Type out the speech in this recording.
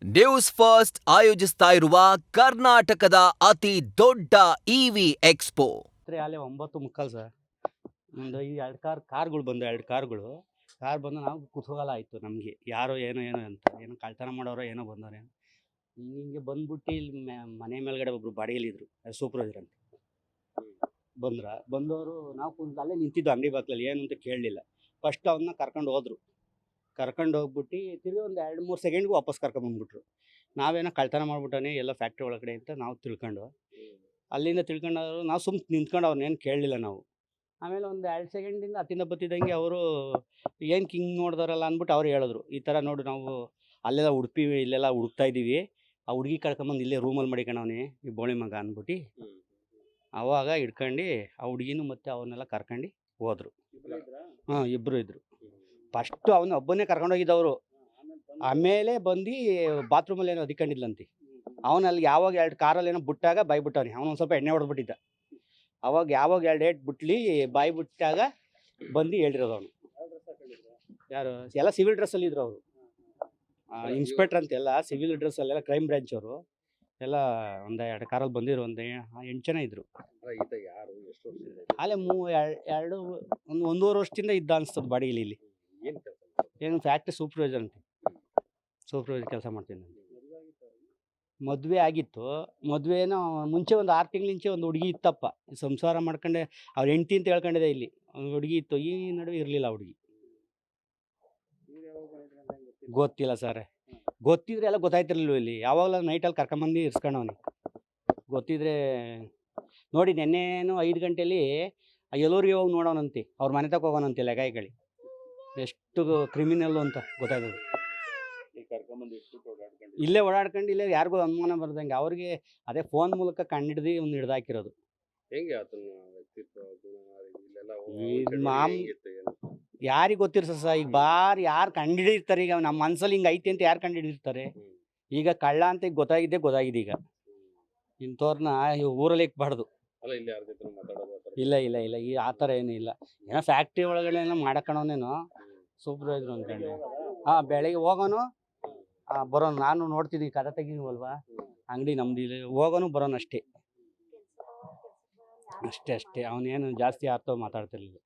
News first ಆಯೋಜಿಸ್ತಾ ಇರುವ ಕರ್ನಾಟಕದ ಅತಿ ದೊಡ್ಡ ಇವಿ ಎಕ್ಸ್ಪೋ. ಅಲ್ಲೇ 9:45 ಸರ್. ಒಂದು ಈ ಕಾರ್ಗಳು ಬಂದು 2 ಕಾರ್ ಬಂದು ನಾವು ಕುತೂಹಲ ಆಯಿತು ನಮಗೆ, ಯಾರೋ ಏನೋ ಅಂತ, ಏನೋ ಕಳ್ತನ ಮಾಡೋರೋ ಏನೋ ಬಂದವ್ರೆ. ಹಿಂಗೆ ಬಂದ್ಬಿಟ್ಟು ಇಲ್ಲಿ ಮನೆ ಮೇಲ್ಗಡೆ ಒಬ್ರು ಬಾಡಿಗೆಲಿದ್ರು, ಸೂಪರ್ವೈಸರ್ ಅಂತ ಬಂದವರು. ನಾವು ಅಲ್ಲೇ ನಿಂತಿದ್ದು ಅಂಗಡಿ ಬಾಕ್ಲಲ್ಲಿ, ಏನು ಅಂತ ಕೇಳಲಿಲ್ಲ. ಫಸ್ಟ್ ಅವನ್ನ ಕರ್ಕೊಂಡು ಹೋಗ್ಬಿಟ್ಟು ತಿರ್ಗಿ ಒಂದು 2-3 ಸೆಕೆಂಡ್ಗೂ ವಾಪಸ್ ಕರ್ಕೊಂಬಂದ್ಬಿಟ್ರು. ನಾವೇನೋ ಕಳ್ತನ ಮಾಡ್ಬಿಟ್ಟಾನೆ ಎಲ್ಲ ಫ್ಯಾಕ್ಟ್ರಿ ಒಳಗಡೆ ಅಂತ ನಾವು ತಿಳ್ಕೊಂಡು, ಅಲ್ಲಿಂದ ತಿಳ್ಕೊಂಡವರು ನಾವು ನಿಂತ್ಕೊಂಡು ಅವ್ರನ್ನೇನು ಕೇಳಲಿಲ್ಲ ನಾವು. ಆಮೇಲೆ ಒಂದು 2 ಸೆಕೆಂಡಿಂದ ಹತ್ತಿಂದ ಬತ್ತಿದ್ದಂಗೆ ಅವರು ಏನು ಹಿಂಗೆ ನೋಡಿದಾರಲ್ಲ ಅಂದ್ಬಿಟ್ಟು ಅವ್ರು ಹೇಳಿದ್ರು, ಈ ಥರ ನೋಡು ನಾವು ಅಲ್ಲೆಲ್ಲ ಉಡುಪಿ ಇಲ್ಲೆಲ್ಲ ಹುಡುಕ್ತಾ ಇದ್ದೀವಿ, ಆ ಹುಡುಗಿ ಕರ್ಕೊಂಬಂದು ಇಲ್ಲೇ ರೂಮಲ್ಲಿ ಮಡಿಕೊಂಡವನೇ ಈ ಬೋಳಿ ಮಗ ಅಂದ್ಬಿಟ್ಟು ಅವಾಗ ಹಿಡ್ಕೊಂಡು ಆ ಹುಡುಗಿನೂ ಮತ್ತು ಅವನ್ನೆಲ್ಲ ಕರ್ಕೊಂಡು ಹೋದರು. ಹಾಂ, ಇಬ್ಬರು ಇದ್ದರು. ಫಸ್ಟು ಅವನು ಒಬ್ಬನೇ ಕರ್ಕೊಂಡೋಗಿದ್ದವರು. ಆಮೇಲೆ ಬಂದು ಬಾತ್ರೂಮಲ್ಲಿ ಏನೋ ಅದಿಕೊಂಡಿದ್ಲಂತೆ. ಅವನಲ್ಲಿ ಯಾವಾಗ 2 ಕಾರಲ್ಲಿ ಏನೋ ಬಿಟ್ಟಾಗ ಬಾಯಿ ಬಿಟ್ಟವನೆ. ಅವನು ಒಂದು ಸ್ವಲ್ಪ ಎಣ್ಣೆ ಹೊಡೆದ್ಬಿಟ್ಟಿದ್ದ. ಅವಾಗ ಯಾವಾಗ 2 ಏಟ್ ಬಿಟ್ಲಿ ಬಾಯಿ ಬಿಟ್ಟಾಗ ಬಂದು ಹೇಳಿರೋದು ಅವನು. ಯಾರು ಎಲ್ಲ ಸಿವಿಲ್ ಡ್ರೆಸ್ಸಲ್ಲಿ ಇದ್ರು ಅವರು. ಇನ್ಸ್ಪೆಕ್ಟರ್ ಅಂತೆಲ್ಲ ಸಿವಿಲ್ ಡ್ರೆಸ್ಸಲ್ಲೆಲ್ಲ ಕ್ರೈಮ್ ಬ್ರಾಂಚ್ ಅವರು ಎಲ್ಲ ಒಂದು 2 ಕಾರಲ್ಲಿ ಬಂದಿದ್ರು. ಒಂದು 8 ಜನ ಇದ್ದರು. ಅಲ್ಲೇ 1.5 ವರ್ಷದಿಂದ ಇದ್ದ ಅನಿಸ್ತದೆ ಬಾಡಿಗೆಲಿ. ಇಲ್ಲಿ ಏನು ಫ್ಯಾಕ್ಟ್ರಿ ಸೂಪರ್ವೈಸರ್ ಅಂತ, ಸೂಪರ್ವೈಸರ್ ಕೆಲಸ ಮಾಡ್ತೀನಿ ನಾನು. ಮದುವೆ ಆಗಿತ್ತು. ಮದುವೆನೋ ಮುಂಚೆ ಒಂದು 6 ತಿಂಗಳ ಮುಂಚೆ ಒಂದು ಹುಡುಗಿ ಇತ್ತಪ್ಪ, ಸಂಸಾರ ಮಾಡ್ಕೊಂಡೆ ಅವ್ರ ಹೆಂಡ್ತಿ ಅಂತ ಹೇಳ್ಕೊಂಡಿದೆ. ಇಲ್ಲಿ ಒಂದು ಹುಡುಗಿ ಇತ್ತು, ಈ ನಡುವೆ ಇರಲಿಲ್ಲ ಹುಡುಗಿ. ಗೊತ್ತಿಲ್ಲ ಸರ್, ಗೊತ್ತಿದ್ರೆ ಎಲ್ಲ ಗೊತ್ತಾಯ್ತಿರ್ಲಿಲ್ಲ. ಇಲ್ಲಿ ಯಾವಾಗಲೂ ನೈಟಲ್ಲಿ ಕರ್ಕೊಂಬಂದು ಇರ್ಸ್ಕೊಂಡವನಿ. ಗೊತ್ತಿದ್ರೆ ನೋಡಿ, ನೆನ್ನೇನು 5 ಗಂಟೆಲಿ ಎಲ್ಲೂರಿಗೆ ಹೋಗಿ ನೋಡೋನಂತೆ, ಅವ್ರ ಮನೆ ತಕ್ಕ ಹೋಗೋನಂತೆ ಲೆಗಾಯಿಗಳು. ಎಷ್ಟು ಕ್ರಿಮಿನಲ್ಲು ಅಂತ ಗೊತ್ತಾಗೋದು. ಇಲ್ಲೇ ಓಡಾಡ್ಕೊಂಡು ಇಲ್ಲೇ ಯಾರಿಗೂ ಅನುಮಾನ ಬರ್ದಂಗೆ ಅವ್ರಿಗೆ ಅದೇ ಫೋನ್ ಮೂಲಕ ಕಂಡಿಡ್ದು ಒಂದು ಹಿಡ್ದಾಕಿರೋದು. ಯಾರಿಗೆ ಗೊತ್ತಿರ್ಸ ಸರ್, ಈಗ ಯಾರು ಕಂಡಿಡಿರ್ತಾರೆ. ಈಗ ನಮ್ಮ ಮನ್ಸಲ್ಲಿ ಹಿಂಗೆ ಐತೆ ಅಂತ ಯಾರು ಕಂಡಿಡಿರ್ತಾರೆ? ಈಗ ಕಳ್ಳ ಅಂತ ಈಗ ಗೊತ್ತಾಗಿದೆ. ಈಗ ಇಂಥವ್ರನ್ನ ಊರಲ್ಲಿ ಇಕ್ಬಾರ್ದು. ಇಲ್ಲ ಈ ಆ ಥರ ಏನೂ ಇಲ್ಲ. ಏನೋ ಫ್ಯಾಕ್ಟ್ರಿ ಒಳಗಡೆ ಏನೋ ಮಾಡಕ್ಕಣವನೇನೋ ಸೂಪರ್ವೈಸರು ಅಂದ್ಕೊಂಡು. ಬೆಳಗ್ಗೆ ಹೋಗೋನು ಬರೋನು. ನಾನು ನೋಡ್ತಿದ್ದೀನಿ, ಕದ ತೆಗಿವಲ್ವಾ ಅಂಗಡಿ ನಮ್ದು, ಇಲ್ಲಿ ಹೋಗೋನು ಬರೋನು ಅಷ್ಟೇ. ಅವನೇನು ಜಾಸ್ತಿ ಯಾರ್తో ಮಾತಾಡ್ತಿರ್ಲಿಲ್ಲ.